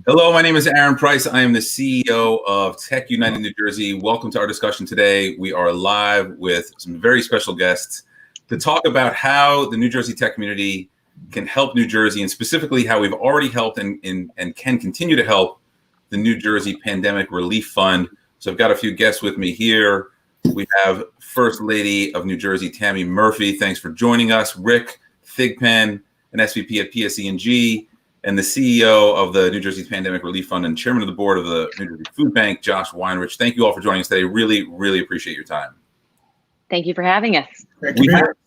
Hello, my name is Aaron Price. I am the CEO of TechUnited New Jersey. Welcome to our discussion today. We are live with some very special guests to talk about how the New Jersey tech community can help New Jersey, and specifically how we've already helped and can continue to help the New Jersey Pandemic Relief Fund. So I've got a few guests with me here. We have First Lady of New Jersey, Tammy Murphy. Thanks for joining us. Rick Thigpen, an SVP at PSEG, and the CEO of the New Jersey Pandemic Relief Fund and Chairman of the Board of the New Jersey Food Bank, Josh Weinreich. Thank you all for joining us today. Really, really appreciate your time. Thank you for having us.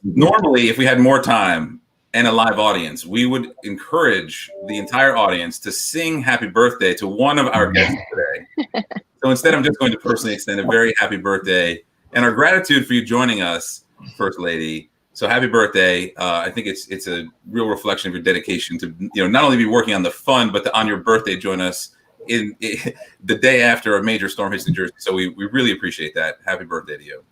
Normally, if we had more time and a live audience, we would encourage the entire audience to sing happy birthday to one of our guests today. So instead, I'm just going to personally extend a very happy birthday and our gratitude for you joining us, First Lady. So happy birthday. I think it's a real reflection of your dedication to, not only be working on the fund, but to, on your birthday, join us in the day after a major storm hits New Jersey. So we really appreciate that. Happy birthday to you.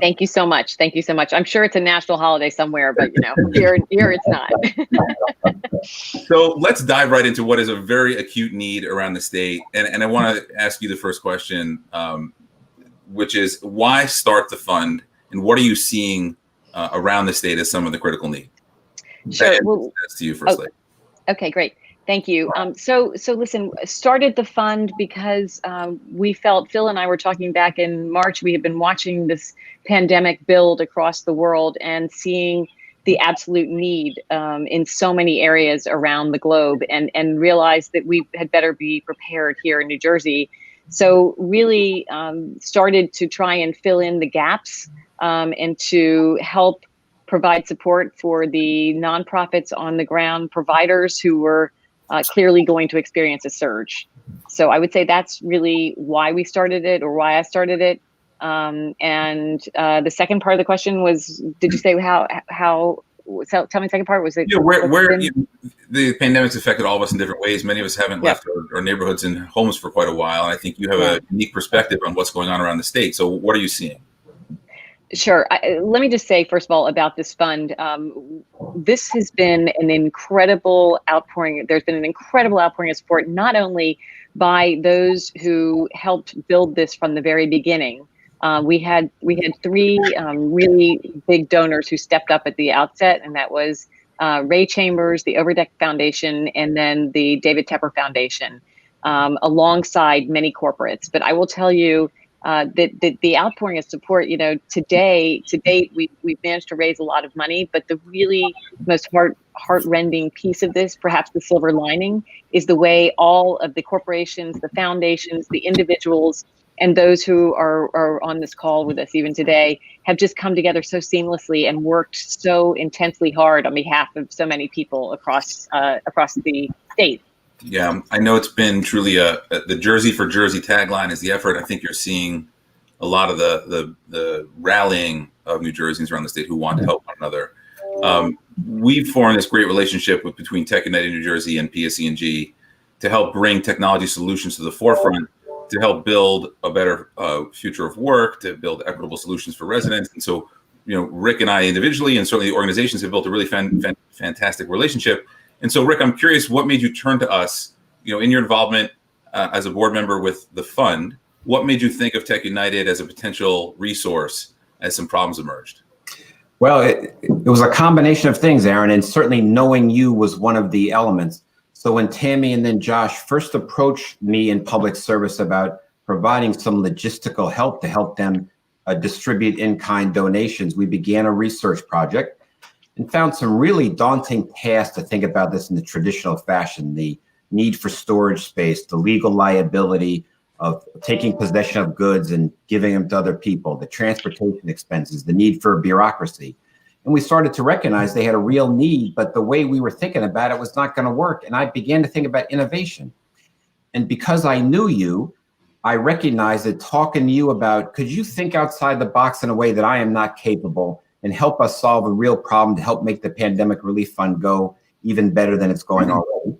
Thank you so much. Thank you so much. I'm sure it's a national holiday somewhere, but here it's not. So let's dive right into what is a very acute need around the state. And I want to ask you the first question, which is why start the fund and what are you seeing around the state as some of the critical need? Sure. Well, that's to you, First Lady. Okay, great. Thank you. So listen, started the fund because we felt, Phil and I were talking back in March, we had been watching this pandemic build across the world and seeing the absolute need in so many areas around the globe and realized that we had better be prepared here in New Jersey. So really started to try and fill in the gaps and to help provide support for the nonprofits on the ground providers who were clearly going to experience a surge. So I would say that's really why we started it, or why I started it. And the second part of the question was, did you say how so tell me the second part. Was it where the pandemic's affected all of us in different ways. Many of us haven't left our neighborhoods and homes for quite a while. And I think you have a unique perspective on what's going on around the state. So what are you seeing? Sure. Let me just say, first of all, about this fund, this has been an incredible outpouring. There's been an incredible outpouring of support, not only by those who helped build this from the very beginning. We had three really big donors who stepped up at the outset, and that was Ray Chambers, the Overdeck Foundation, and then the David Tepper Foundation, alongside many corporates. But I will tell you, that the outpouring of support, to date, we've managed to raise a lot of money, but the really most heart-rending piece of this, perhaps the silver lining, is the way all of the corporations, the foundations, the individuals, and those who are on this call with us even today have just come together so seamlessly and worked so intensely hard on behalf of so many people across the state. Yeah, I know it's been truly the Jersey for Jersey tagline is the effort. I think you're seeing a lot of the rallying of New Jerseyans around the state who want to help one another. We've formed this great relationship between TechUnited New Jersey and PSEG to help bring technology solutions to the forefront, to help build a better future of work, to build equitable solutions for residents. And so, Rick and I individually, and certainly the organizations, have built a really fantastic relationship. And so, Rick, I'm curious, what made you turn to us, in your involvement as a board member with the fund? What made you think of TechUnited as a potential resource as some problems emerged? Well, it was a combination of things, Aaron, and certainly knowing you was one of the elements. So when Tammy and then Josh first approached me in public service about providing some logistical help to help them distribute in-kind donations, we began a research project and found some really daunting tasks to think about this in the traditional fashion: the need for storage space, the legal liability of taking possession of goods and giving them to other people, the transportation expenses, the need for bureaucracy. And we started to recognize they had a real need, but the way we were thinking about it was not going to work. And I began to think about innovation. And because I knew you, I recognized that talking to you about, could you think outside the box in a way that I am not capable and help us solve a real problem to help make the Pandemic Relief Fund go even better than it's going already?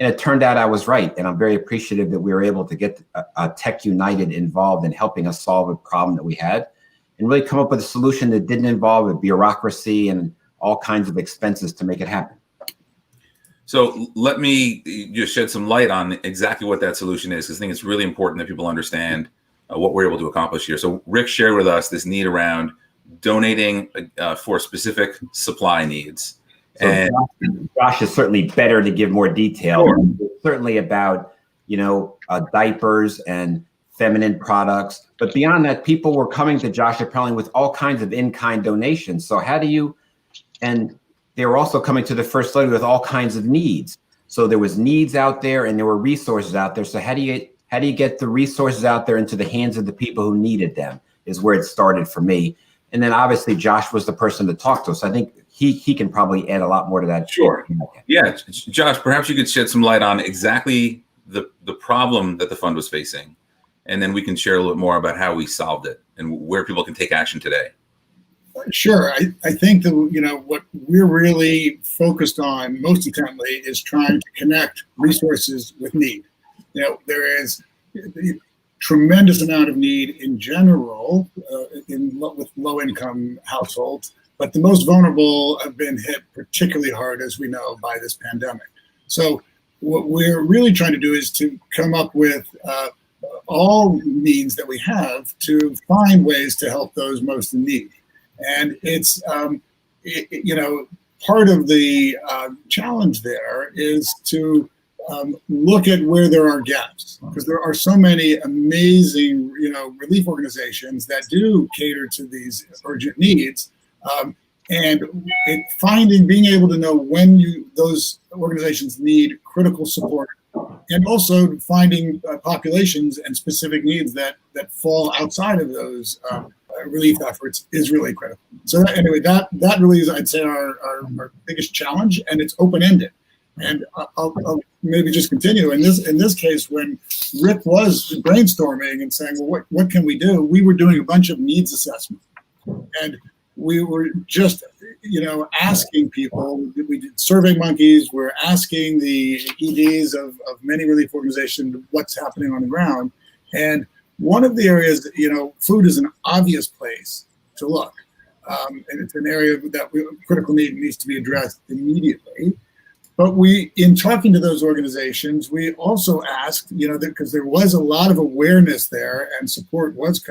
And it turned out I was right. And I'm very appreciative that we were able to get TechUnited involved in helping us solve a problem that we had and really come up with a solution that didn't involve a bureaucracy and all kinds of expenses to make it happen. So let me just shed some light on exactly what that solution is, because I think it's really important that people understand what we're able to accomplish here. So Rick shared with us this need around donating for specific supply needs. So and Josh is certainly better to give more detail. Sure. It's certainly about, diapers and feminine products. But beyond that, people were coming to Josh apparently with all kinds of in-kind donations. So and they were also coming to the First Lady with all kinds of needs. So there was needs out there and there were resources out there. So how do you get the resources out there into the hands of the people who needed them is where it started for me. And then obviously Josh was the person to talk to. So I think he can probably add a lot more to that. Sure. Yeah, Josh, perhaps you could shed some light on exactly the problem that the fund was facing. And then we can share a little bit more about how we solved it and where people can take action today. Sure. I think that, what we're really focused on most intently is trying to connect resources with need. There is a tremendous amount of need in general with low-income households, but the most vulnerable have been hit particularly hard, as we know, by this pandemic. So what we're really trying to do is to come up with all means that we have to find ways to help those most in need. And it's, part of the challenge there is to look at where there are gaps, because there are so many amazing, relief organizations that do cater to these urgent needs. And being able to know when those organizations need critical support, and also finding populations and specific needs that fall outside of those relief efforts is really critical. So anyway, that really is, I'd say, our biggest challenge, and it's open-ended. And I'll maybe just continue. In this case, when Rick was brainstorming and saying, well, what can we do? We were doing a bunch of needs assessment, and we were just, asking people. We did Survey Monkeys. We're asking the EDs of many relief organizations what's happening on the ground. And one of the areas, food is an obvious place to look. And it's an area that critical need needs to be addressed immediately. But in talking to those organizations, we also asked, because there was a lot of awareness there and support was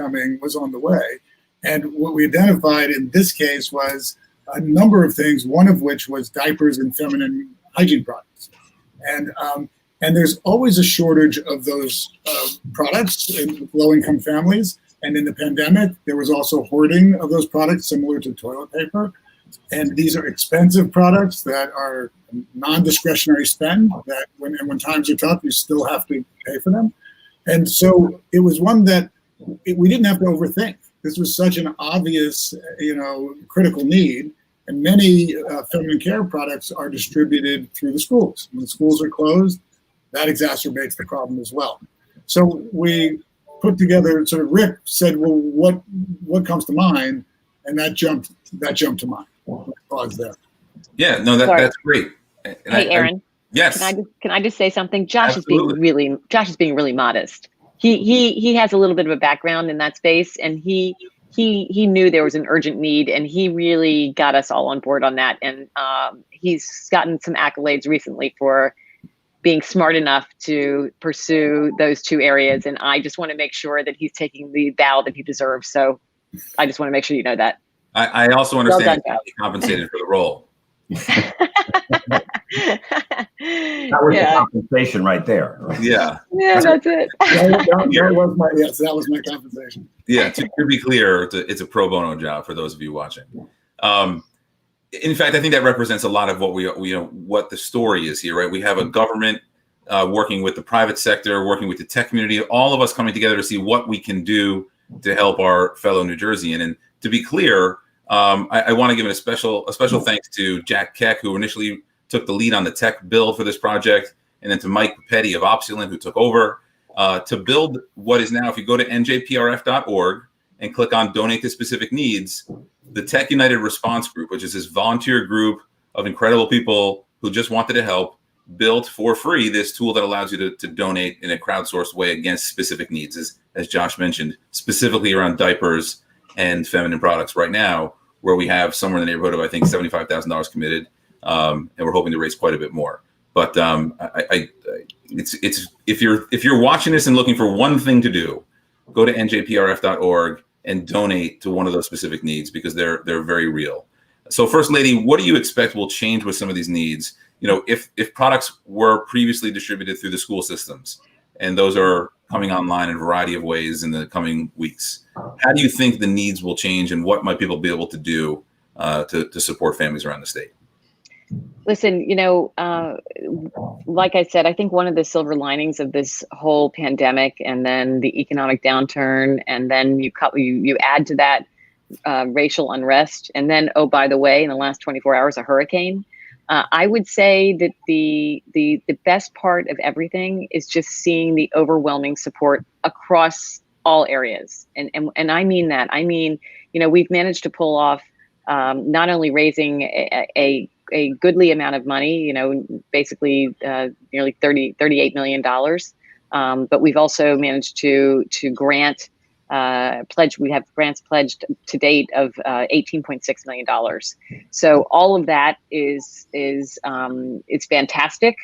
on the way. And what we identified in this case was a number of things, one of which was diapers and feminine hygiene products. And there's always a shortage of those products in low-income families. And in the pandemic, there was also hoarding of those products, similar to toilet paper. And these are expensive products that are non-discretionary spend, that when times are tough, you still have to pay for them. And so it was one that we didn't have to overthink. This was such an obvious, critical need. And many feminine care products are distributed through the schools. When the schools are closed, that exacerbates the problem as well. So we put together, sort of Rick said, well, what comes to mind? And that jumped to mind. Pause there. Yeah, no, that's great. And hey, Aaron. Yes. Can I just say something? Josh Absolutely. is being really modest. He has a little bit of a background in that space, and he knew there was an urgent need, and he really got us all on board on that. And he's gotten some accolades recently for being smart enough to pursue those two areas. And I just want to make sure that he's taking the bow that he deserves. So I just want to make sure you know that. I also understand well he's compensated for the role. That was the compensation right there. Yeah. Yeah, that's it. That was my compensation. Yeah, to be clear, it's a pro bono job for those of you watching. In fact, I think that represents a lot of what what the story is here, right? We have a government working with the private sector, working with the tech community, all of us coming together to see what we can do to help our fellow New Jerseyan. And to be clear, I want to give a special thanks to Jack Keck, who initially took the lead on the tech build for this project, and then to Mike Papetti of Opulent, who took over to build what is now, if you go to njprf.org and click on Donate to Specific Needs, the TechUnited Response Group, which is this volunteer group of incredible people who just wanted to help, built for free this tool that allows you to donate in a crowdsourced way against specific needs, as Josh mentioned, specifically around diapers and feminine products right now, where we have somewhere in the neighborhood of, I think, $75,000 committed, and we're hoping to raise quite a bit more. But it's if you're watching this and looking for one thing to do, go to njprf.org and donate to one of those specific needs, because they're very real. So, First Lady, what do you expect will change with some of these needs? You know, if products were previously distributed through the school systems, and those are coming online in a variety of ways in the coming weeks, how do you think the needs will change, and what might people be able to do to support families around the state? Listen, you know, like I said, I think one of the silver linings of this whole pandemic, and then the economic downturn, and then you add to that racial unrest, and then, oh, by the way, in the last 24 hours, a hurricane. I would say that the best part of everything is just seeing the overwhelming support across all areas, and I mean that. I mean, you know, we've managed to pull off not only raising a goodly amount of money, you know, basically nearly $38 million, but we've also managed to grant pledge. We have grants pledged to date of $18.6 million. So all of that is it's fantastic,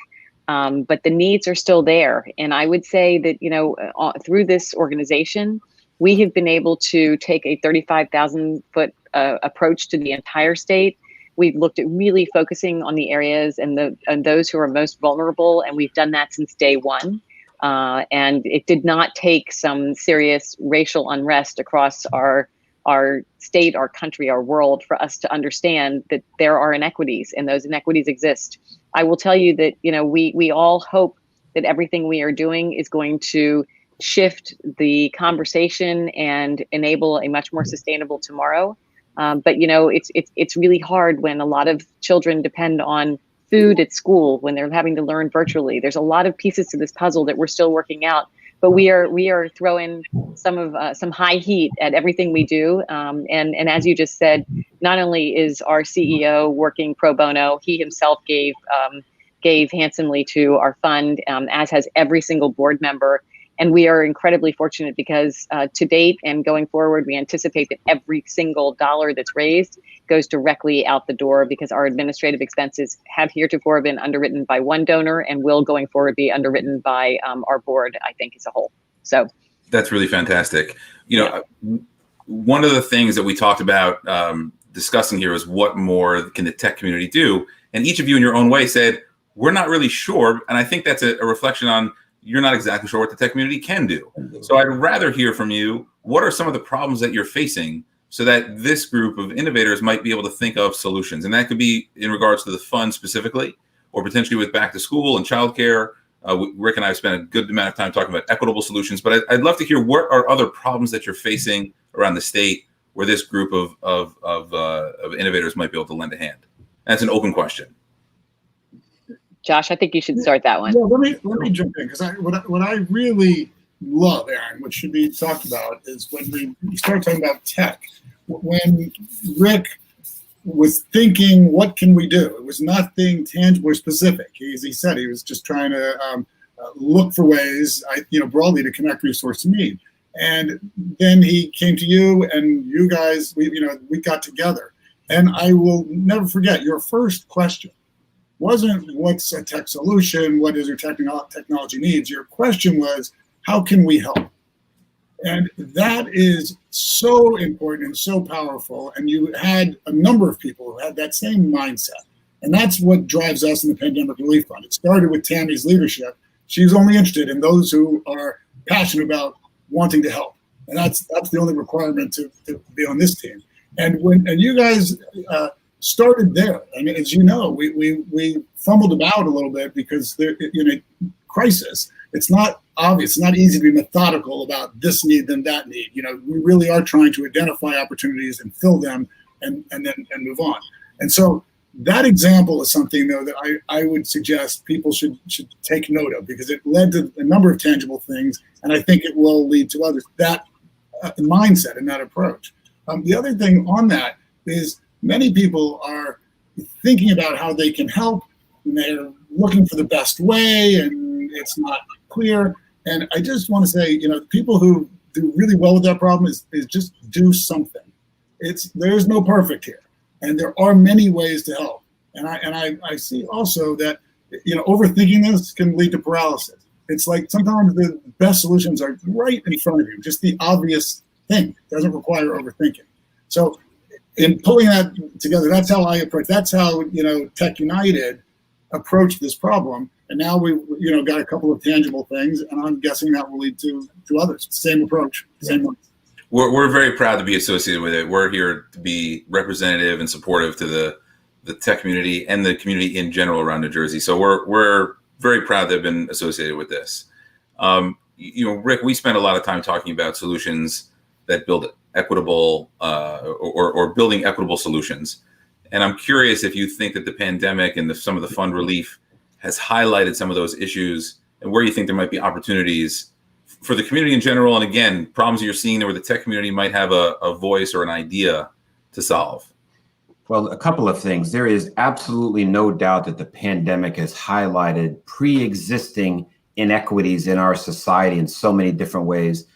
but the needs are still there. And I would say that, you know, through this organization, we have been able to take a 35,000-foot approach to the entire state. We've looked at really focusing on the areas and those who are most vulnerable, and we've done that since day one. And it did not take some serious racial unrest across our state, our country, our world for us to understand that there are inequities, and those inequities exist. I will tell you that, you know, we all hope that everything we are doing is going to shift the conversation and enable a much more sustainable tomorrow. But, you know, it's really hard when a lot of children depend on food at school, when they're having to learn virtually. There's a lot of pieces to this puzzle that we're still working out, but we are throwing some high heat at everything we do. And as you just said, not only is our CEO working pro bono, he himself gave handsomely to our fund, as has every single board member. And we are incredibly fortunate because to date and going forward, we anticipate that every single dollar that's raised goes directly out the door, because our administrative expenses have heretofore been underwritten by one donor and will going forward be underwritten by our board, I think, as a whole. So that's really fantastic. You know, one of the things that we talked about discussing here is what more can the tech community do? And each of you in your own way said, we're not really sure. And I think that's a reflection on you're not exactly sure what the tech community can do. So I'd rather hear from you, what are some of the problems that you're facing so that this group of innovators might be able to think of solutions? And that could be in regards to the fund specifically, or potentially with back to school and childcare. Rick and I have spent a good amount of time talking about equitable solutions, but I'd love to hear what are other problems that you're facing around the state where this group of innovators might be able to lend a hand. That's an open question. Josh, I think you should start that one. Yeah, let me jump in, because what I really love, Aaron, which should be talked about, is when we start talking about tech. When Rick was thinking, what can we do? It was nothing tangible or specific. He said he was just trying to look for ways, broadly to connect resource to need. And then he came to you, and you guys, we got together. And I will never forget your first question wasn't what's a tech solution, what is your technology needs. Your question was, how can we help? And that is so important and so powerful. And you had a number of people who had that same mindset. And that's what drives us in the Pandemic Relief Fund. It started with Tammy's leadership. She's only interested in those who are passionate about wanting to help. And that's the only requirement to be on this team. And you guys started there. I mean, as you know, we fumbled about a little bit because in a crisis, it's not obvious. It's not easy to be methodical about this need and that need. We really are trying to identify opportunities and fill them and then move on. And so that example is something, though, that I would suggest people should take note of, because it led to a number of tangible things, and I think it will lead to others. That mindset and that approach. The other thing on that is many people are thinking about how they can help, and they're looking for the best way, and it's not clear. And I just want to say, people who do really well with that problem is just do something. There's no perfect here, and there are many ways to help. And I see also that overthinking this can lead to paralysis. It's like sometimes the best solutions are right in front of you, just the obvious thing. It doesn't require overthinking. So in pulling that together, that's how I approach. That's how TechUnited approached this problem. And now we've got a couple of tangible things, and I'm guessing that will lead to others. Same approach, same one. We're very proud to be associated with it. We're here to be representative and supportive to the tech community and the community in general around New Jersey. So we're very proud to have been associated with this. Rick, we spent a lot of time talking about solutions that build equitable or building equitable solutions. And I'm curious if you think that the pandemic and some of the fund relief has highlighted some of those issues, and where you think there might be opportunities for the community in general. And again, problems you're seeing where the tech community might have a voice or an idea to solve. Well, a couple of things. There is absolutely no doubt that the pandemic has highlighted pre-existing inequities in our society in so many different ways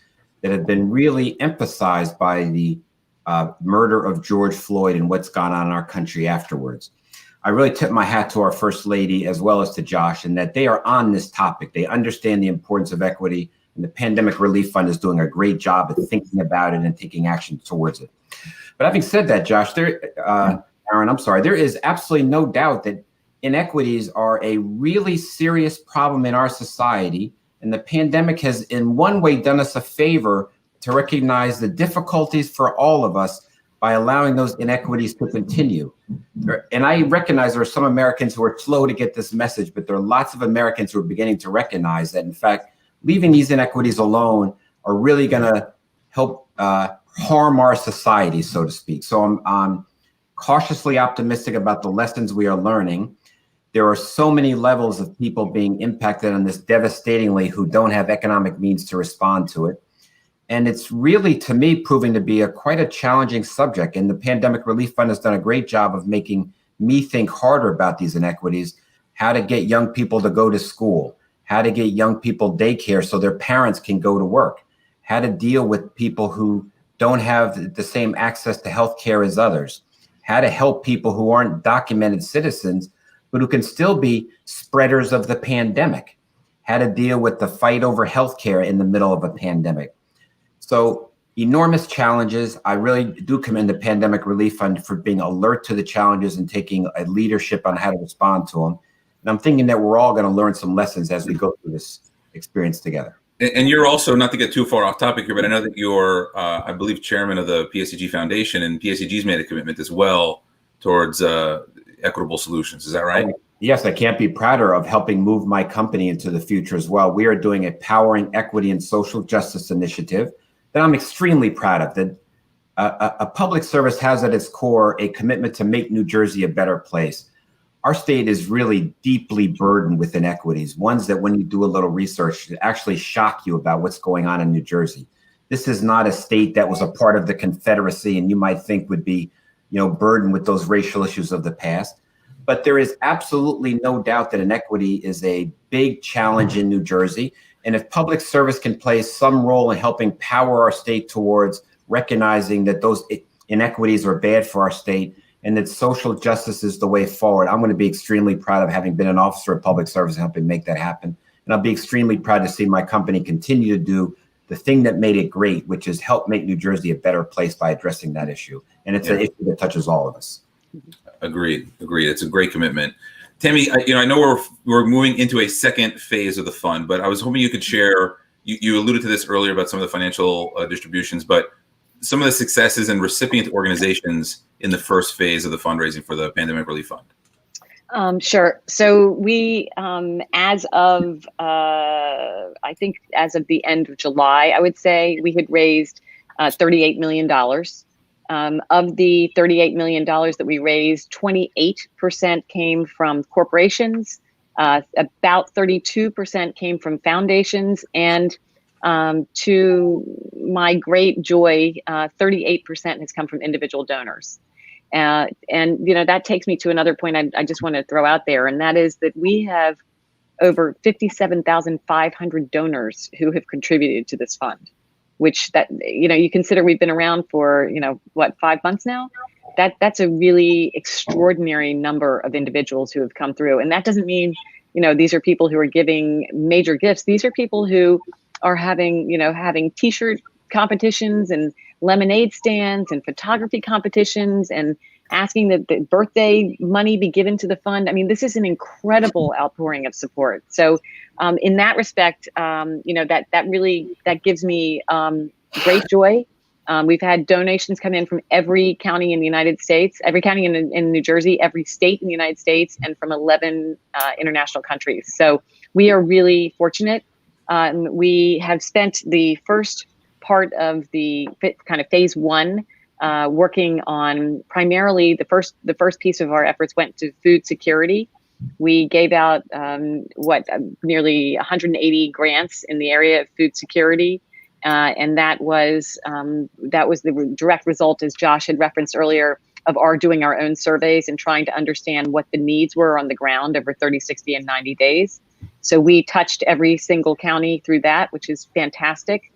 that have been really emphasized by the murder of George Floyd and what's gone on in our country afterwards. I really tip my hat to our First Lady as well as to Josh, in that they are on this topic. They understand the importance of equity, and the Pandemic Relief Fund is doing a great job at thinking about it and taking action towards it. But having said that, Josh, Aaron, I'm sorry, there is absolutely no doubt that inequities are a really serious problem in our society. And the pandemic has in one way done us a favor to recognize the difficulties for all of us by allowing those inequities to continue. And I recognize there are some Americans who are slow to get this message, but there are lots of Americans who are beginning to recognize that, in fact, leaving these inequities alone are really going to help harm our society, so to speak. So I'm cautiously optimistic about the lessons we are learning. There are so many levels of people being impacted on this devastatingly who don't have economic means to respond to it. And it's really, to me, proving to be quite a challenging subject. And the Pandemic Relief Fund has done a great job of making me think harder about these inequities, how to get young people to go to school, how to get young people daycare so their parents can go to work, how to deal with people who don't have the same access to healthcare as others, how to help people who aren't documented citizens, but who can still be spreaders of the pandemic, how to deal with the fight over healthcare in the middle of a pandemic. So enormous challenges. I really do commend the Pandemic Relief Fund for being alert to the challenges and taking a leadership on how to respond to them. And I'm thinking that we're all going to learn some lessons as we go through this experience together. And you're also, not to get too far off topic here, but I know that you're, I believe, chairman of the PSEG Foundation, and PSEG's made a commitment as well towards equitable solutions. Is that right? Yes, I can't be prouder of helping move my company into the future as well. We are doing a Powering Equity and Social Justice initiative that I'm extremely proud of. That a public service has at its core a commitment to make New Jersey a better place. Our state is really deeply burdened with inequities, ones that when you do a little research, it actually shock you about what's going on in New Jersey. This is not a state that was a part of the Confederacy and you might think would be, burdened with those racial issues of the past. But there is absolutely no doubt that inequity is a big challenge in New Jersey. And if public service can play some role in helping power our state towards recognizing that those inequities are bad for our state and that social justice is the way forward, I'm going to be extremely proud of having been an officer of public service and helping make that happen. And I'll be extremely proud to see my company continue to do the thing that made it great, which is help make New Jersey a better place by addressing that issue. And it's an issue that touches all of us. Agreed. It's a great commitment. Tammy, I know we're moving into a second phase of the fund, but I was hoping you could share, you alluded to this earlier about some of the financial distributions, but some of the successes and recipient organizations in the first phase of the fundraising for the Pandemic Relief Fund. Sure. So we, as of the end of July, I would say we had raised $38 million. Of the $38 million that we raised, 28% came from corporations, about 32% came from foundations, and to my great joy, 38% has come from individual donors. And that takes me to another point I just want to throw out there, and that is that we have over 57,500 donors who have contributed to this fund, which you consider we've been around for, 5 months now? That's a really extraordinary number of individuals who have come through. And that doesn't mean, these are people who are giving major gifts. These are people who are having T-shirt competitions and lemonade stands and photography competitions and asking that the birthday money be given to the fund. I mean, this is an incredible outpouring of support. So in that respect, that gives me great joy. We've had donations come in from every county in the United States, every county in New Jersey, every state in the United States, and from 11 international countries. So we are really fortunate. We have spent the first part of the kind of phase one working on primarily the first piece of our efforts went to food security. We gave out nearly 180 grants in the area of food security. And that was the direct result, as Josh had referenced earlier, of our doing our own surveys and trying to understand what the needs were on the ground over 30, 60, and 90 days. So we touched every single county through that, which is fantastic.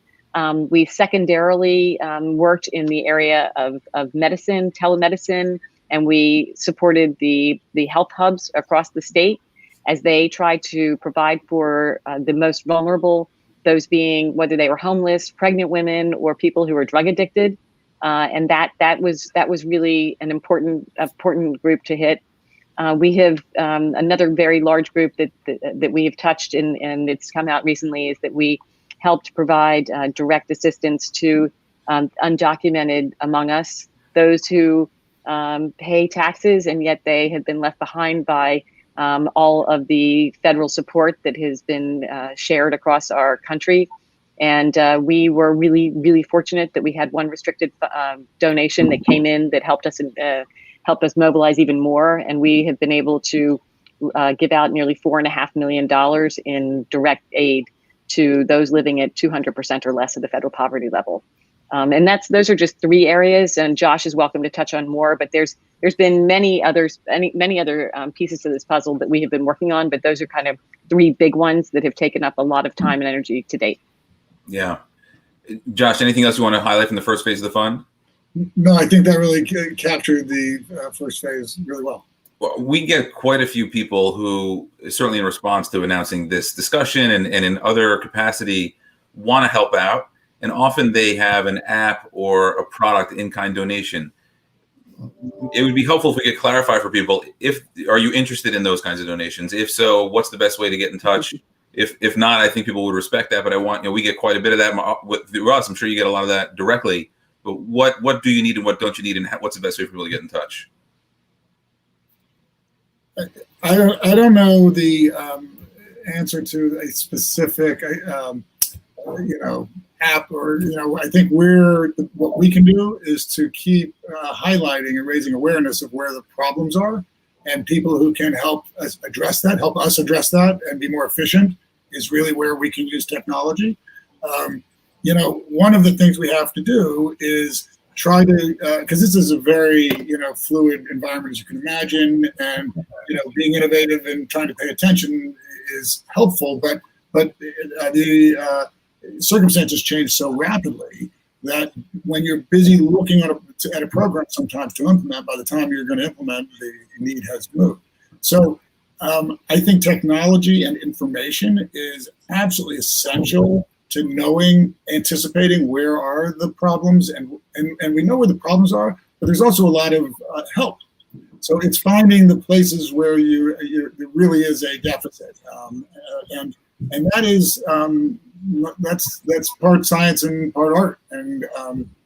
We secondarily worked in the area of medicine, telemedicine, and we supported the health hubs across the state as they tried to provide for the most vulnerable, those being whether they were homeless, pregnant women, or people who were drug addicted. And that was really an important group to hit. We have another very large group that we have touched, and it's come out recently, is that we helped provide direct assistance to undocumented among us, those who pay taxes and yet they have been left behind by all of the federal support that has been shared across our country. And we were really, really fortunate that we had one restricted donation that came in that helped us mobilize even more. And we have been able to give out nearly $4.5 million in direct aid to those living at 200% or less of the federal poverty level. And those are just three areas, and Josh is welcome to touch on more, but there's been many other pieces to this puzzle that we have been working on, but those are kind of three big ones that have taken up a lot of time and energy to date. Yeah. Josh, anything else you want to highlight from the first phase of the fund? No, I think that really captured the first phase really well. Well, we get quite a few people who, certainly in response to announcing this discussion and in other capacity, want to help out. And often they have an app or a product in-kind donation. It would be helpful if we could clarify for people, are you interested in those kinds of donations? If so, what's the best way to get in touch? If not, I think people would respect that. But we get quite a bit of that through us. I'm sure you get a lot of that directly. But what do you need and what don't you need, and what's the best way for people to get in touch? I don't know the answer to a specific app, or I think what we can do is to keep highlighting and raising awareness of where the problems are, and people who can help us address that and be more efficient is really where we can use technology. One of the things we have to do is try to, because this is a very fluid environment, as you can imagine, and being innovative and trying to pay attention is helpful, but the circumstances change so rapidly that when you're busy looking at a program sometimes to implement, by the time you're going to implement, the need has moved. So I think technology and information is absolutely essential to anticipating where are the problems, and we know where the problems are, but there's also a lot of help. So it's finding the places where there really is a deficit, and that is that's part science and part art, and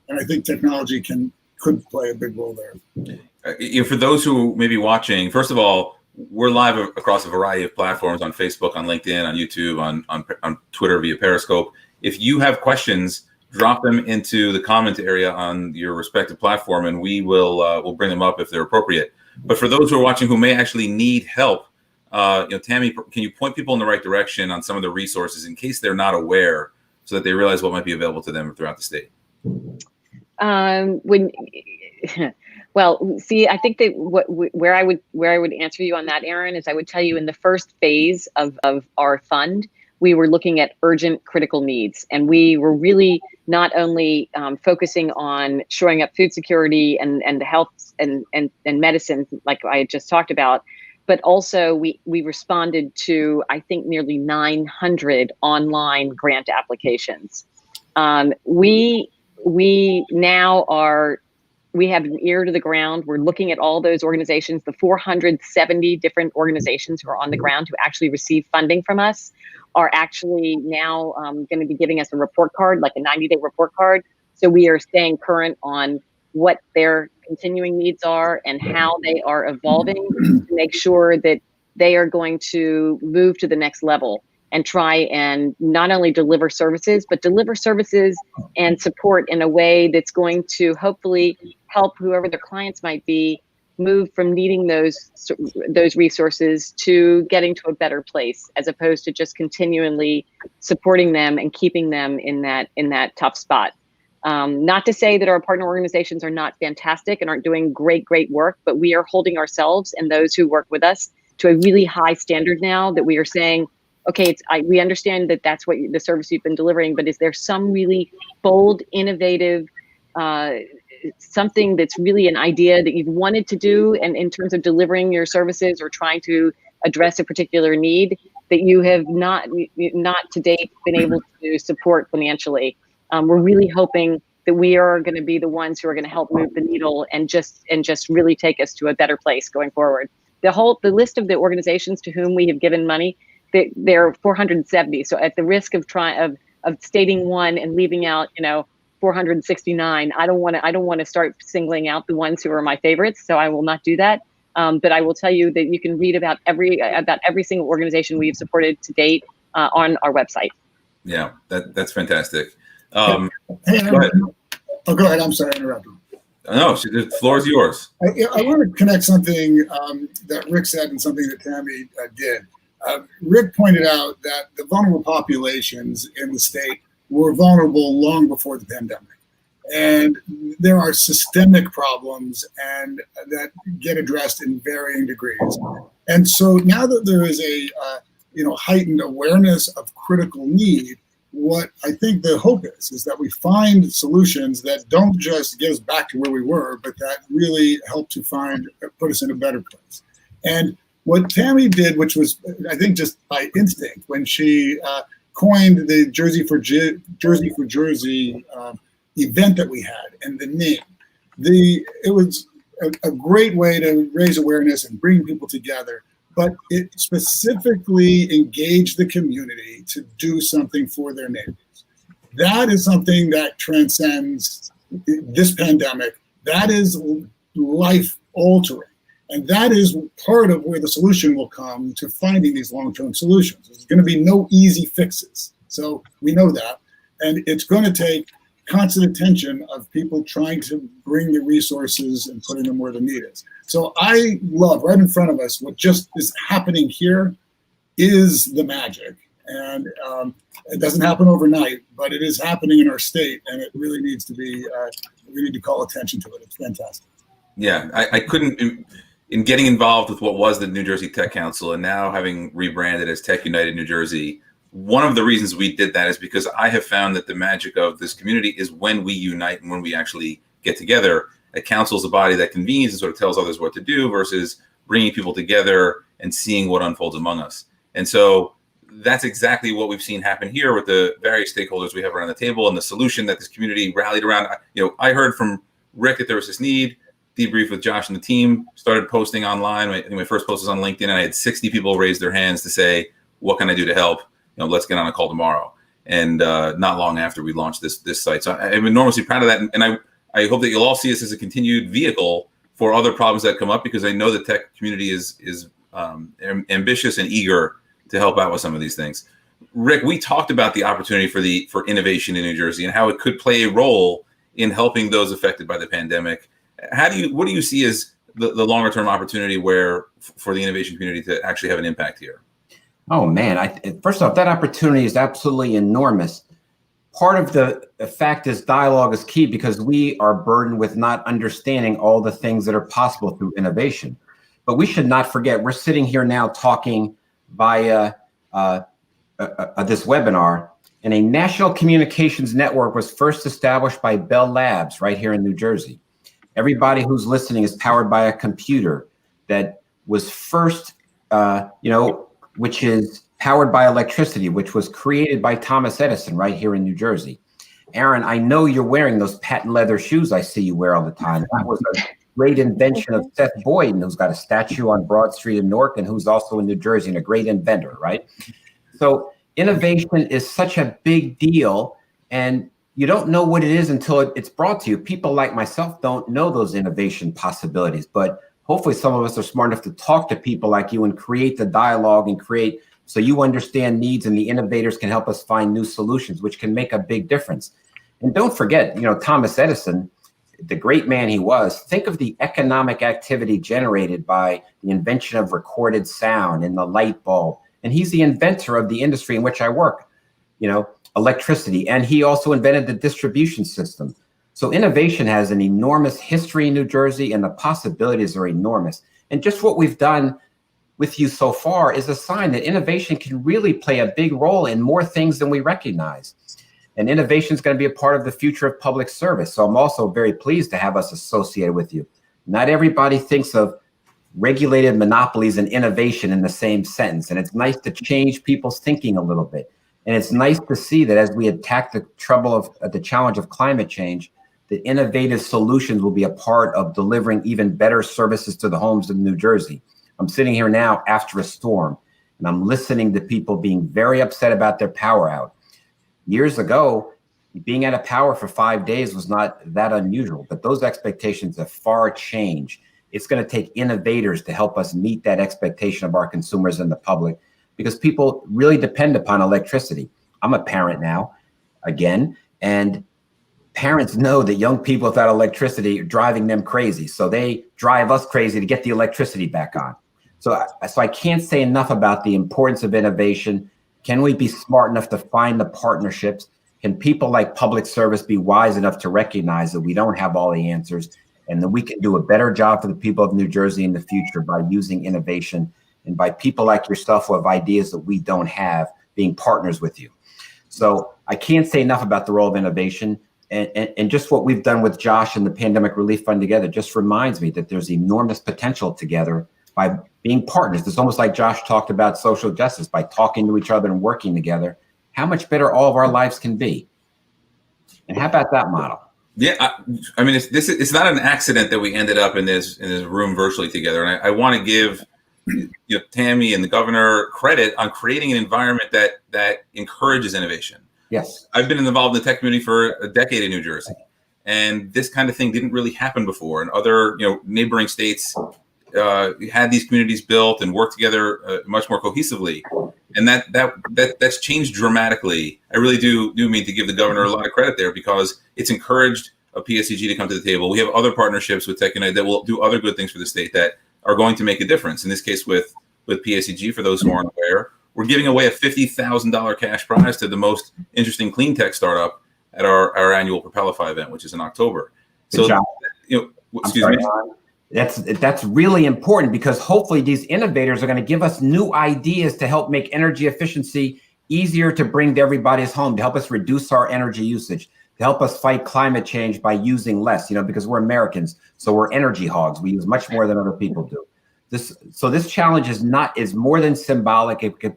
I think technology could play a big role there. For those who may be watching, first of all, we're live across a variety of platforms on Facebook, on LinkedIn, on YouTube, on Twitter via Periscope. If you have questions, drop them into the comment area on your respective platform, and we will we'll bring them up if they're appropriate. But for those who are watching who may actually need help, Tammy, can you point people in the right direction on some of the resources in case they're not aware, so that they realize what might be available to them throughout the state? Well, see, I think that where I would answer you on that, Aaron, is I would tell you in the first phase of our fund, we were looking at urgent critical needs, and we were really not only focusing on shoring up food security and health and medicine, like I had just talked about, but also we responded to, I think, nearly 900 online grant applications. We have an ear to the ground. We're looking at all those organizations, the 470 different organizations who are on the ground who actually receive funding from us are actually now going to be giving us a report card, like a 90-day report card. So we are staying current on what their continuing needs are and how they are evolving to make sure that they are going to move to the next level and try and not only deliver services, but deliver services and support in a way that's going to hopefully help whoever their clients might be move from needing those resources to getting to a better place, as opposed to just continually supporting them and keeping them in that tough spot. Not to say that our partner organizations are not fantastic and aren't doing great work, but we are holding ourselves and those who work with us to a really high standard now, that we are saying, okay, we understand that that's what the service you've been delivering, but is there some really bold, innovative, something that's really an idea that you've wanted to do, and in terms of delivering your services or trying to address a particular need that you have not to date been able to support financially? We're really hoping that we are going to be the ones who are going to help move the needle and just really take us to a better place going forward. The list of the organizations to whom we have given money, there are 470. So at the risk of stating one and leaving out, 469, I don't want to start singling out the ones who are my favorites. So I will not do that. But I will tell you that you can read about every single organization we've supported to date on our website. Yeah, that's fantastic. Hey, go ahead. Oh, go ahead. I'm sorry, I interrupted. No, the floor is yours. I want to connect something that Rick said and something that Tammy did. Rick pointed out that the vulnerable populations in the state were vulnerable long before the pandemic. And there are systemic problems and that get addressed in varying degrees. And so now that there is a heightened awareness of critical need, what I think the hope is that we find solutions that don't just get us back to where we were, but that really help to put us in a better place. And what Tammy did, which was, I think, just by instinct, when she coined the Jersey for Jersey event that we had and the name, it was a great way to raise awareness and bring people together. But it specifically engaged the community to do something for their neighbors. That is something that transcends this pandemic. That is life altering. And that is part of where the solution will come to finding these long-term solutions. There's going to be no easy fixes. So we know that. And it's going to take constant attention of people trying to bring the resources and putting them where the need is. So I love right in front of us what just is happening here is the magic. And it doesn't happen overnight, but it is happening in our state, and it really needs to be, we need to call attention to it. It's fantastic. Yeah, I couldn't, in getting involved with what was the New Jersey Tech Council and now having rebranded as TechUnited New Jersey, one of the reasons we did that is because I have found that the magic of this community is when we unite and when we actually get together. A council is a body that convenes and sort of tells others what to do versus bringing people together and seeing what unfolds among us. And so that's exactly what we've seen happen here with the various stakeholders we have around the table and the solution that this community rallied around. I heard from Rick that there was this need, debriefed with Josh and the team, started posting online. I think my first post was on LinkedIn, and I had 60 people raise their hands to say, what can I do to help? Let's get on a call tomorrow. And not long after we launched this site. So I'm enormously proud of that. And I hope that you'll all see this as a continued vehicle for other problems that come up, because I know the tech community is ambitious and eager to help out with some of these things. Rick, we talked about the opportunity for innovation in New Jersey and how it could play a role in helping those affected by the pandemic. What do you see as the longer term opportunity for the innovation community to actually have an impact here? Oh man, first off, that opportunity is absolutely enormous. Part of the fact is dialogue is key, because we are burdened with not understanding all the things that are possible through innovation. But we should not forget, we're sitting here now talking via this webinar, and a national communications network was first established by Bell Labs right here in New Jersey. Everybody who's listening is powered by a computer that was first which is powered by electricity, which was created by Thomas Edison right here in New Jersey. Aaron, I know you're wearing those patent leather shoes I see you wear all the time. That was a great invention of Seth Boyden, who's got a statue on Broad Street in Newark and who's also in New Jersey and a great inventor, right? So innovation is such a big deal, and you don't know what it is until it's brought to you. People like myself don't know those innovation possibilities, but hopefully some of us are smart enough to talk to people like you and create the dialogue and create so you understand needs, and the innovators can help us find new solutions, which can make a big difference. And don't forget, Thomas Edison, the great man he was, think of the economic activity generated by the invention of recorded sound and the light bulb. And he's the inventor of the industry in which I work, electricity. And he also invented the distribution system. So innovation has an enormous history in New Jersey, and the possibilities are enormous. And just what we've done with you so far is a sign that innovation can really play a big role in more things than we recognize. And innovation is going to be a part of the future of public service. So I'm also very pleased to have us associated with you. Not everybody thinks of regulated monopolies and innovation in the same sentence. And it's nice to change people's thinking a little bit. And it's nice to see that as we attack the challenge of climate change, that innovative solutions will be a part of delivering even better services to the homes of New Jersey. I'm sitting here now after a storm, and I'm listening to people being very upset about their power out. Years ago, being out of power for 5 days was not that unusual, but those expectations have far changed. It's going to take innovators to help us meet that expectation of our consumers and the public, because people really depend upon electricity. I'm a parent now, again, and parents know that young people without electricity are driving them crazy. So they drive us crazy to get the electricity back on. So I can't say enough about the importance of innovation. Can we be smart enough to find the partnerships? Can people like public service be wise enough to recognize that we don't have all the answers, and that we can do a better job for the people of New Jersey in the future by using innovation, and by people like yourself who have ideas that we don't have being partners with you? So I can't say enough about the role of innovation. And just what we've done with Josh and the Pandemic Relief Fund together just reminds me that there's enormous potential together by being partners. It's almost like Josh talked about social justice, by talking to each other and working together, how much better all of our lives can be. And how about that model? Yeah, I mean, it's not an accident that we ended up in this room virtually together. And I want to give Tammy and the governor credit on creating an environment that encourages innovation. Yes. I've been involved in the tech community for a decade in New Jersey, and this kind of thing didn't really happen before. And other, neighboring states had these communities built and worked together much more cohesively. And that's changed dramatically. I really do mean to give the governor a lot of credit there, because it's encouraged a PSEG to come to the table. We have other partnerships with TechUnited that will do other good things for the state that are going to make a difference. In this case, with PSEG, for those who aren't aware, we're giving away a $50,000 cash prize to the most interesting clean tech startup at our annual Propellify event, which is in October. Good job. Excuse me. That's really important, because hopefully these innovators are going to give us new ideas to help make energy efficiency easier to bring to everybody's home, to help us reduce our energy usage, to help us fight climate change by using less, because we're Americans, so we're energy hogs. We use much more than other people do. This challenge is more than symbolic. It could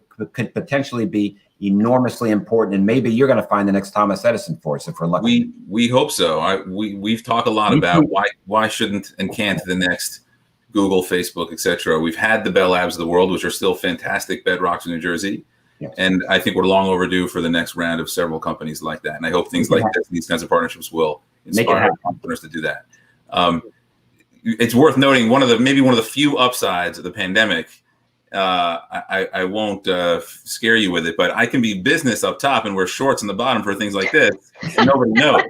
potentially be enormously important, and maybe you're going to find the next Thomas Edison for us if we're lucky. We hope so. We've talked a lot about why shouldn't and can't the next Google, Facebook, etc. We've had the Bell Labs of the world, which are still fantastic bedrocks in New Jersey. Yes. And I think we're long overdue for the next round of several companies like that. And I hope things like this, these kinds of partnerships will inspire entrepreneurs to do that. It's worth noting maybe one of the few upsides of the pandemic. I won't scare you with it, but I can be business up top and wear shorts on the bottom for things like this. And nobody knows.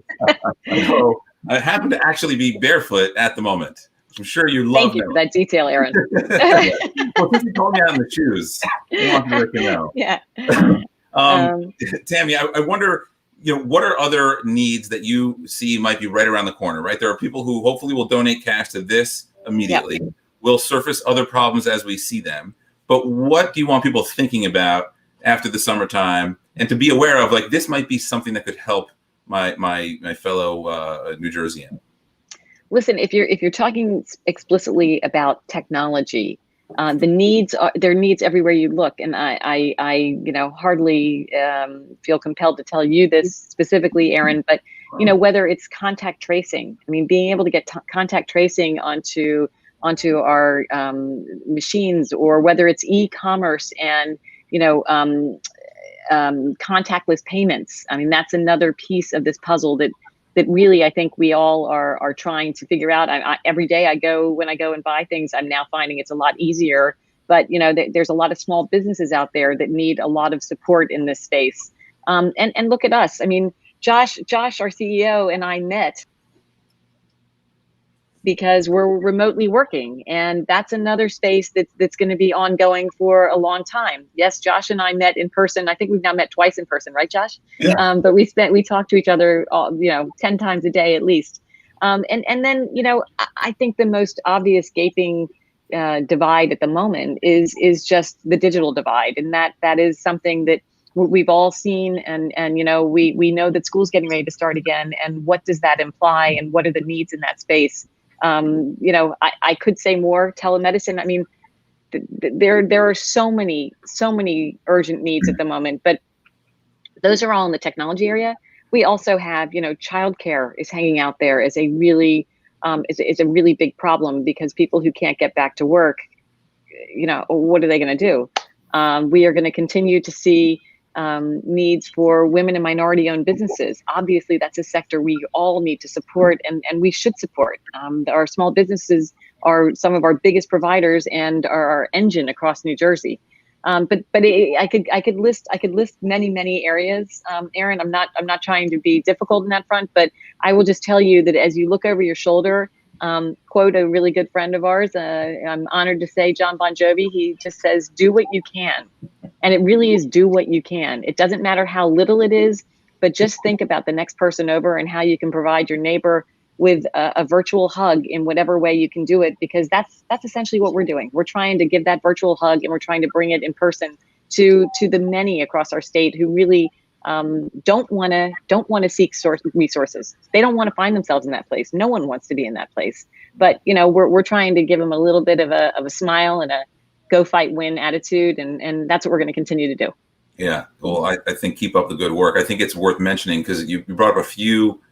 So I happen to actually be barefoot at the moment. I'm sure you love. Thank you for that detail, Aaron. Well, since you told me out in the shoes, I want to let you know. Yeah. Tammy, I wonder, what are other needs that you see might be right around the corner, right? There are people who hopefully will donate cash to this immediately. Yep. We'll surface other problems as we see them. But what do you want people thinking about after the summertime, and to be aware of, like, this might be something that could help my fellow New Jerseyan? Listen, if you're talking explicitly about technology, The needs are there are needs everywhere you look, and I hardly feel compelled to tell you this specifically, Aaron, but whether it's contact tracing, I mean, being able to get contact tracing onto our machines, or whether it's e-commerce and contactless payments. I mean, that's another piece of this puzzle that really I think we all are trying to figure out. Every day when I go and buy things, I'm now finding it's a lot easier. But there's a lot of small businesses out there that need a lot of support in this space. And look at us. I mean, Josh, our CEO, and I met because we're remotely working, and that's another space that's going to be ongoing for a long time. Yes, Josh and I met in person. I think we've now met twice in person, right, Josh? Yeah. But we talk to each other, 10 times a day at least. And then I think the most obvious gaping divide at the moment is just the digital divide, and that is something that we've all seen, and we know that school's getting ready to start again, and what does that imply, and what are the needs in that space? I could say more. Telemedicine. I mean, there are so many urgent needs at the moment, but those are all in the technology area. We also have, childcare is hanging out there as a really is a really big problem, because people who can't get back to work, what are they going to do? We are going to continue to see needs for women and minority-owned businesses. Obviously, that's a sector we all need to support, and we should support. Our small businesses are some of our biggest providers and are our engine across New Jersey. But I could list many areas. Aaron, I'm not trying to be difficult in that front, but I will just tell you that as you look over your shoulder, quote a really good friend of ours, I'm honored to say, John Bon Jovi, he just says, "Do what you can." And it really is do what you can. It doesn't matter how little it is, but just think about the next person over and how you can provide your neighbor with a virtual hug in whatever way you can do it, because that's essentially what we're doing. We're trying to give that virtual hug, and we're trying to bring it in person to the many across our state who really don't want to seek resources. They don't want to find themselves in that place. No one wants to be in that place. But we're trying to give them a little bit of a smile and a go fight win attitude, and that's what we're going to continue to do. Yeah, well, I think keep up the good work. I think it's worth mentioning, because you brought up a few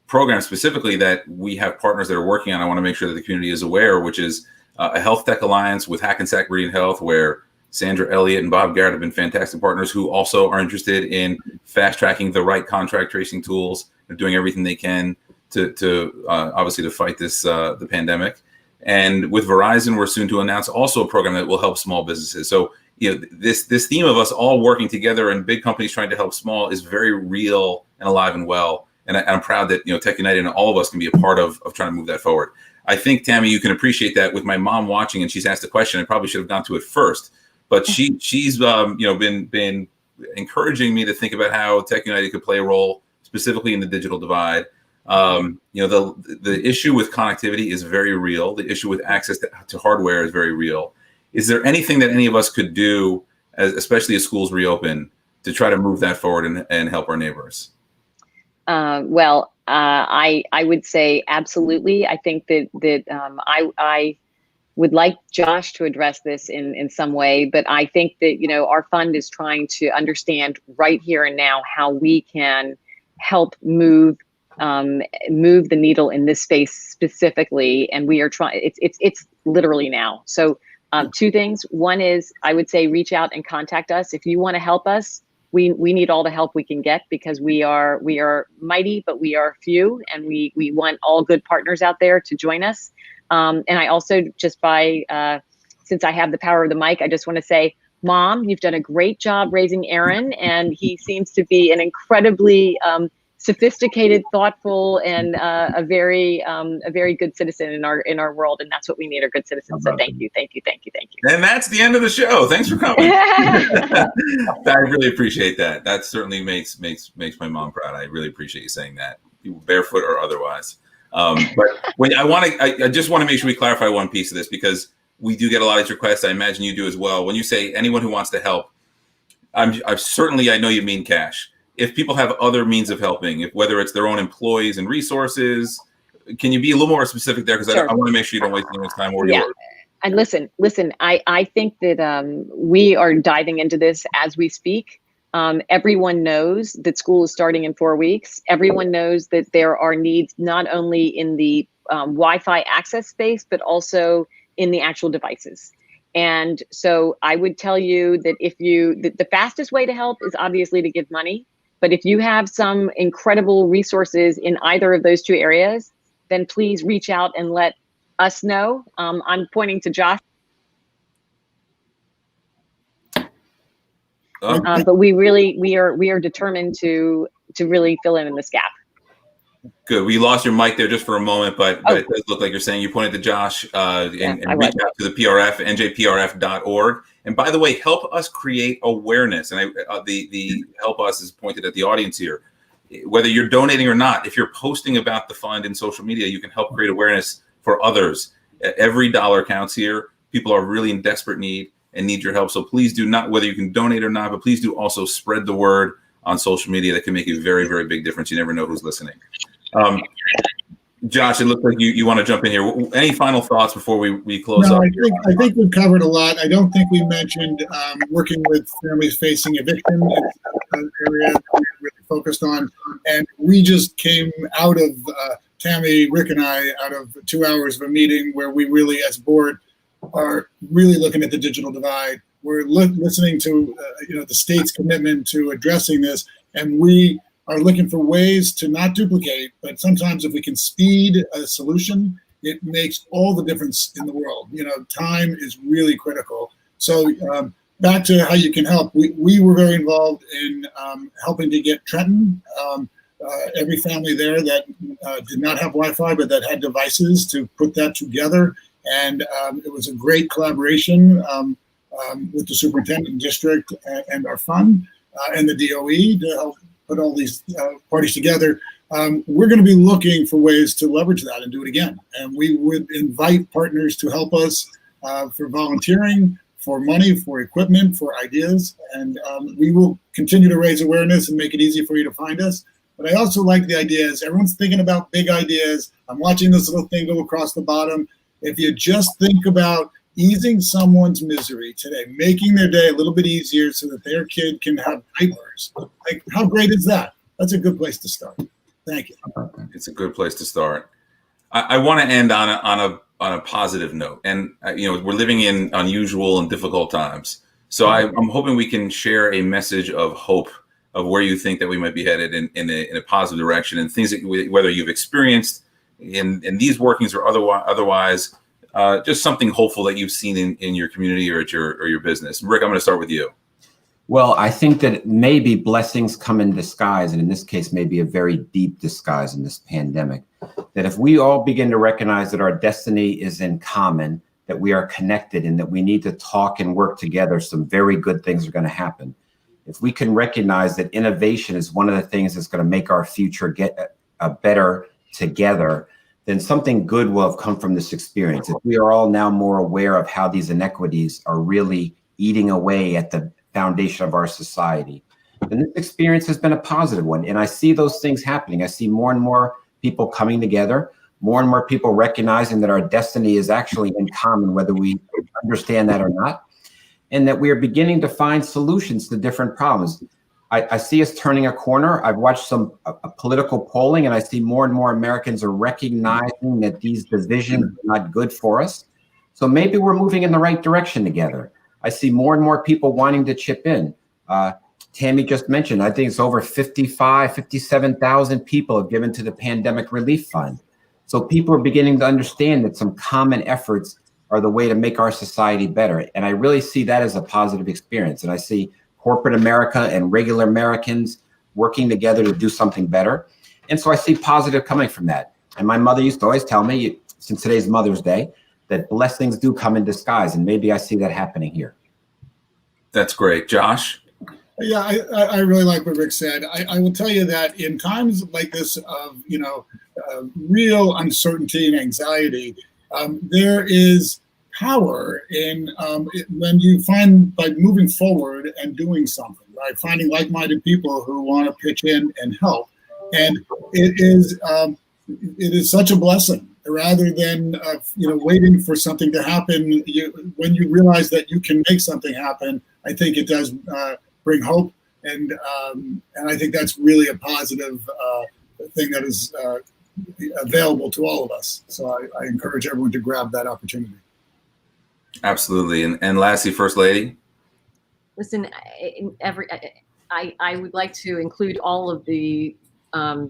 programs specifically that we have partners that are working on. I want to make sure that the community is aware, which is a health tech alliance with Hackensack Breeding Health, where Sandra Elliott and Bob Garrett have been fantastic partners who also are interested in fast tracking the right contract tracing tools. They're doing everything they can to obviously to fight this the pandemic. And with Verizon, we're soon to announce also a program that will help small businesses. So, this theme of us all working together and big companies trying to help small is very real and alive and well. And I'm proud that, TechUnited and all of us can be a part of trying to move that forward. I think, Tammy, you can appreciate that with my mom watching, and she's asked a question. I probably should have gone to it first, but she's been encouraging me to think about how TechUnited could play a role specifically in the digital divide. The issue with connectivity is very real. The issue with access to hardware is very real. Is there anything that any of us could do, especially as schools reopen, to try to move that forward and help our neighbors? Well, I would say absolutely. I think that I would like Josh to address this in some way, but I think that our fund is trying to understand right here and now how we can help move the needle in this space specifically, and we are trying. It's literally now. So two things. One is, I would say, reach out and contact us if you want to help us. We need all the help we can get, because we are mighty, but we are few, and we want all good partners out there to join us. And I also, just since I have the power of the mic, I just want to say, Mom, you've done a great job raising Aaron, and he seems to be an incredibly sophisticated, thoughtful, and a very good citizen in our world, and that's what we need, are good citizens. So thank you. And that's the end of the show. Thanks for coming. I really appreciate that. That certainly makes my mom proud. I really appreciate you saying that, barefoot or otherwise. But I just want to make sure we clarify one piece of this, because we do get a lot of these requests. I imagine you do as well. When you say anyone who wants to help, I know you mean cash. If people have other means of helping, whether it's their own employees and resources, can you be a little more specific there? Because sure. I want to make sure you don't waste anyone's time or yours. And listen, I think that we are diving into this as we speak. Everyone knows that school is starting in 4 weeks. Everyone knows that there are needs not only in the Wi-Fi access space, but also in the actual devices. And so I would tell you that the fastest way to help is obviously to give money. But if you have some incredible resources in either of those two areas, then please reach out and let us know. I'm pointing to Josh. But we are determined to really fill in this gap. Good. We lost your mic there just for a moment, but it does look like you're saying you pointed to Josh and reach out to the PRF, njprf.org. And by the way, help us create awareness. And the help us is pointed at the audience here. Whether you're donating or not, if you're posting about the fund in social media, you can help create awareness for others. Every dollar counts here. People are really in desperate need and need your help. So please do not, whether you can donate or not, but please do also spread the word on social media. That can make a very, very big difference. You never know who's listening. Josh, it looks like you want to jump in here. Any final thoughts before we close up? I think we've covered a lot. I don't think we mentioned working with families facing eviction. It's an area that we're really focused on. And we just came out of, Tammy, Rick, and I, out of 2 hours of a meeting where we really, as a board, are really looking at the digital divide. We're listening to the state's commitment to addressing this, and we are looking for ways to not duplicate, but sometimes if we can speed a solution, it makes all the difference in the world. Time is really critical. So back to how you can help. We were very involved in helping to get Trenton, every family there that did not have Wi-Fi, but that had devices, to put that together. And it was a great collaboration with the superintendent district and our fund and the DOE to help put all these parties together. We're going to be looking for ways to leverage that and do it again. And we would invite partners to help us for volunteering, for money, for equipment, for ideas. And we will continue to raise awareness and make it easy for you to find us. But I also like the ideas. Everyone's thinking about big ideas. I'm watching this little thing go across the bottom. If you just think about easing someone's misery today, making their day a little bit easier so that their kid can have diapers, like, how great is that? That's a good place to start. Thank you. It's a good place to start. I want to end on a positive note, and we're living in unusual and difficult times. So I'm hoping we can share a message of hope of where you think that we might be headed in a positive direction, and things that whether you've experienced in these workings or otherwise, just something hopeful that you've seen in your community or at your business. Rick, I'm going to start with you. Well, I think that maybe blessings come in disguise, and in this case, maybe a very deep disguise in this pandemic. That if we all begin to recognize that our destiny is in common, that we are connected, and that we need to talk and work together, some very good things are going to happen. If we can recognize that innovation is one of the things that's going to make our future get better together, then something good will have come from this experience. If we are all now more aware of how these inequities are really eating away at the foundation of our society, then this experience has been a positive one. And I see those things happening. I see more and more people coming together, more and more people recognizing that our destiny is actually in common, whether we understand that or not, and that we are beginning to find solutions to different problems. I see us turning a corner. I've watched some political polling, and I see more and more Americans are recognizing that these divisions are not good for us. So maybe we're moving in the right direction together. I see more and more people wanting to chip in. Tammy just mentioned, I think it's over 57,000 people have given to the Pandemic Relief Fund. So people are beginning to understand that some common efforts are the way to make our society better. And I really see that as a positive experience. And I see corporate America and regular Americans working together to do something better. And so I see positive coming from that. And my mother used to always tell me, since today's Mother's Day, that blessings do come in disguise. And maybe I see that happening here. That's great. Josh? Yeah, I really like what Rick said. I will tell you that in times like this of, real uncertainty and anxiety, there is power in when you find, by moving forward and doing something, right? Finding like-minded people who want to pitch in and help. And it is such a blessing rather than waiting for something to happen. When you realize that you can make something happen, I think it does bring hope, and I think that's really a positive thing that is available to all of us. So I encourage everyone to grab that opportunity. Absolutely. And lastly, First Lady. Listen, I would like to include all of the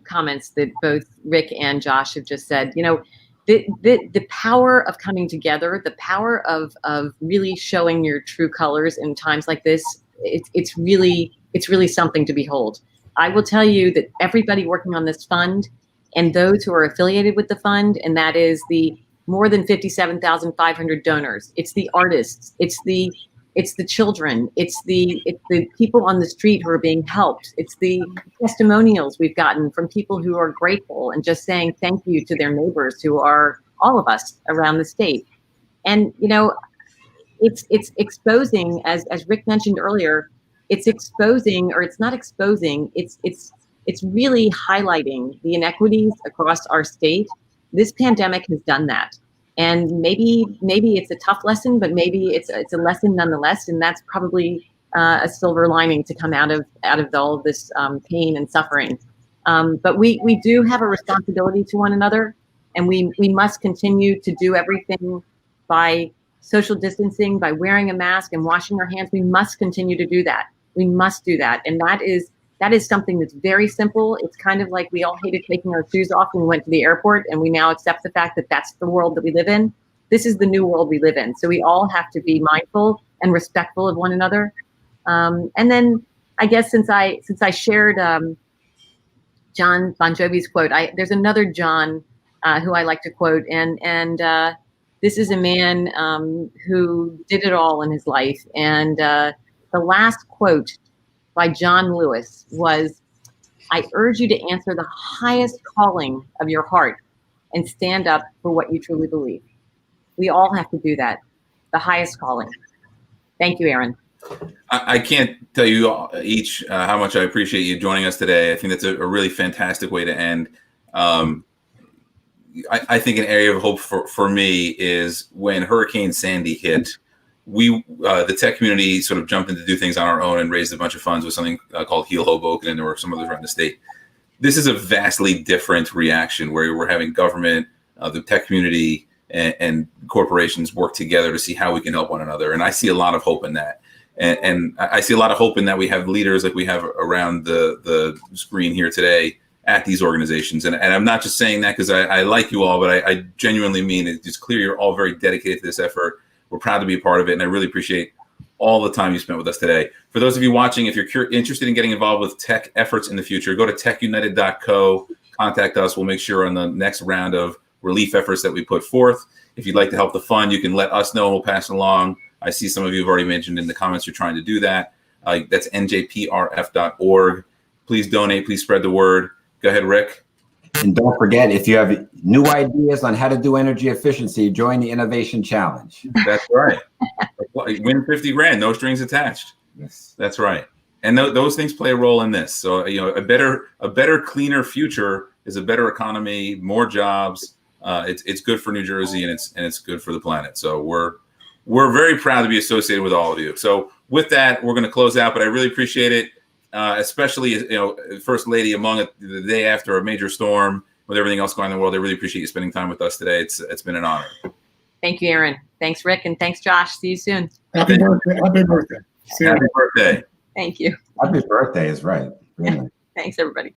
comments that both Rick and Josh have just said. The power of coming together, the power of really showing your true colors in times like this, it's really something to behold. I will tell you that everybody working on this fund and those who are affiliated with the fund, and that is the more than 57,500 donors, it's the artists, it's the children, it's the people on the street who are being helped, it's the testimonials we've gotten from people who are grateful and just saying thank you to their neighbors who are all of us around the state. And it's exposing, as Rick mentioned earlier, it's exposing, or it's not exposing, it's really highlighting the inequities across our state. This pandemic has done that. And maybe it's a tough lesson, but maybe it's a lesson nonetheless. And that's probably a silver lining to come out of all of this pain and suffering. But we do have a responsibility to one another, and we must continue to do everything by social distancing, by wearing a mask and washing our hands. We must continue to do that. We must do that. And that is something that's very simple. It's kind of like we all hated taking our shoes off when we went to the airport, and we now accept the fact that that's the world that we live in. This is the new world we live in. So we all have to be mindful and respectful of one another. And then I guess since I shared John Bon Jovi's quote, there's another John who I like to quote, and this is a man who did it all in his life. And the last quote by John Lewis was, "I urge you to answer the highest calling of your heart and stand up for what you truly believe." We all have to do that. The highest calling. Thank you, Aaron. I can't tell you each how much I appreciate you joining us today. I think that's a really fantastic way to end. I think an area of hope for me is when Hurricane Sandy hit, we, the tech community, sort of jumped in to do things on our own and raised a bunch of funds with something called Heal Hoboken, and there were some others around the state. This is a vastly different reaction where we're having government, the tech community, and corporations work together to see how we can help one another. And I see a lot of hope in that. And I see a lot of hope in that we have leaders like we have around the screen here today at these organizations. And I'm not just saying that because I like you all, but I genuinely mean it. It's clear you're all very dedicated to this effort. We're proud to be a part of it, and I really appreciate all the time you spent with us today. For those of you watching, if you're interested in getting involved with tech efforts in the future, go to techunited.co, contact us. We'll make sure on the next round of relief efforts that we put forth. If you'd like to help the fund, you can let us know and we'll pass it along. I see some of you have already mentioned in the comments you're trying to do that. That's njprf.org. Please donate. Please spread the word. Go ahead, Rick. And don't forget, if you have new ideas on how to do energy efficiency, join the Innovation Challenge. That's right. Win 50 grand, no strings attached. Yes. That's right. And those things play a role in this. So, a better, cleaner future is a better economy, more jobs. It's good for New Jersey, and it's good for the planet. So we're very proud to be associated with all of you. So with that, we're going to close out, but I really appreciate it. Especially, First Lady among it the day after a major storm with everything else going on in the world. I really appreciate you spending time with us today. It's been an honor. Thank you, Aaron. Thanks, Rick. And thanks, Josh. See you soon. Happy birthday. Happy birthday. Happy birthday. Thank you. Happy birthday is right. Thanks, everybody.